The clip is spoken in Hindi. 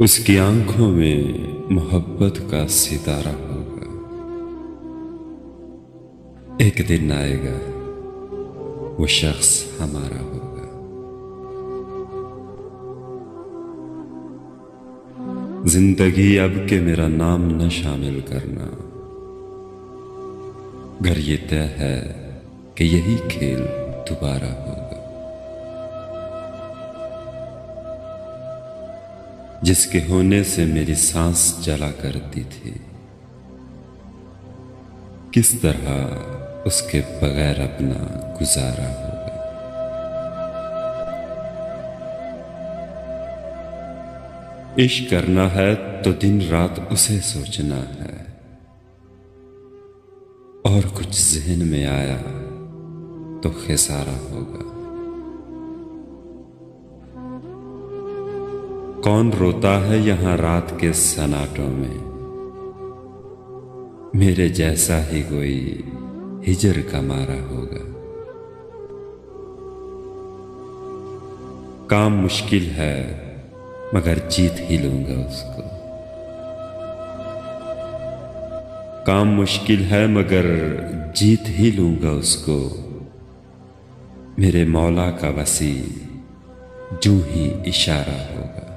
उसकी आंखों में मोहब्बत का सितारा होगा। एक दिन आएगा वो शख्स हमारा होगा। जिंदगी अब के मेरा नाम न शामिल करना, अगर ये तय है कि यही खेल दोबारा होगा। जिसके होने से मेरी सांस जला करती थी, किस तरह उसके बगैर अपना गुजारा होगा। इश्क करना है तो दिन रात उसे सोचना है, और कुछ ज़हन में आया तो खिसारा होगा। कौन रोता है यहां रात के सन्नाटों में, मेरे जैसा ही कोई हिजर का मारा होगा। काम मुश्किल है मगर जीत ही लूंगा उसको। काम मुश्किल है मगर जीत ही लूंगा उसको। मेरे मौला का वसी जूं ही इशारा होगा।